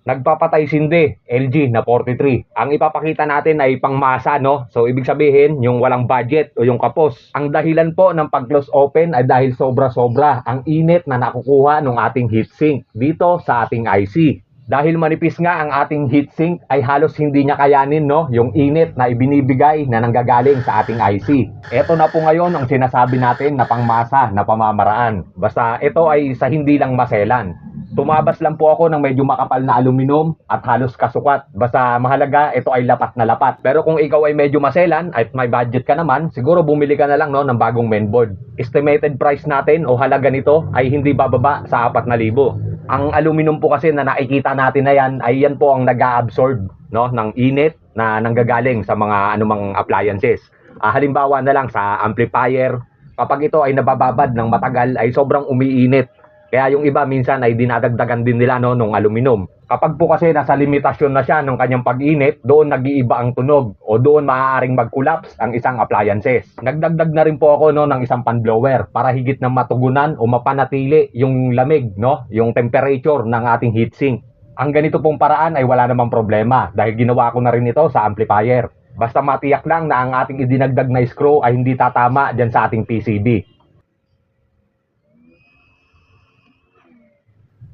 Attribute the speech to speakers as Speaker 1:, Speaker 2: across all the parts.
Speaker 1: Nagpapatay sindi, LG na 43. Ang ipapakita natin ay pangmasa, no? So, ibig sabihin, yung walang budget o yung kapos. Ang dahilan po ng pag-close open ay dahil sobra-sobra ang init na nakukuha ng ating heatsink dito sa ating IC. Dahil manipis nga ang ating heatsink ay halos hindi niya kayanin, no, yung init na ibinibigay na nanggagaling sa ating IC. Ito na po ngayon ang sinasabi natin na pangmasa na pamamaraan. Basta ito ay sa hindi lang maselan. Tumabas lang po ako ng medyo makapal na aluminum at halos kasukat. Basta mahalaga, ito ay lapat na lapat. Pero kung ikaw ay medyo maselan at may budget ka naman, siguro bumili ka na lang, no, ng bagong mainboard. Estimated price natin o halaga nito ay hindi bababa sa 4,000. Ang aluminum po kasi na nakikita natin na yan ay yan po ang nag-a-absorb, no, ng init na nanggagaling sa mga anumang appliances. Halimbawa na lang sa amplifier, kapag ito ay nabababad ng matagal ay sobrang umiinit. Kaya yung iba minsan ay dinadagdagan din nila, no, nung aluminum. Kapag po kasi nasa limitasyon na siya ng kanyang pag-init, doon nag-iiba ang tunog o doon maaaring mag-collapse ang isang appliances. Nagdagdag na rin po ako, no, ng isang fan blower para higit na matugunan o mapanatili yung lamig, no, yung temperature ng ating heatsink. Ang ganito pong paraan ay wala namang problema dahil ginawa ko na rin ito sa amplifier. Basta matiyak lang na ang ating idinagdag na screw ay hindi tatama dyan sa ating PCB.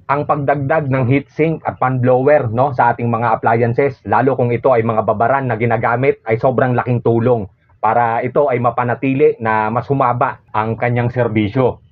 Speaker 1: Ang pagdagdag ng heatsink at fan blower, no, sa ating mga appliances, lalo kung ito ay mga babaran na ginagamit, ay sobrang laking tulong para ito ay mapanatili na mas humaba ang kanyang serbisyo.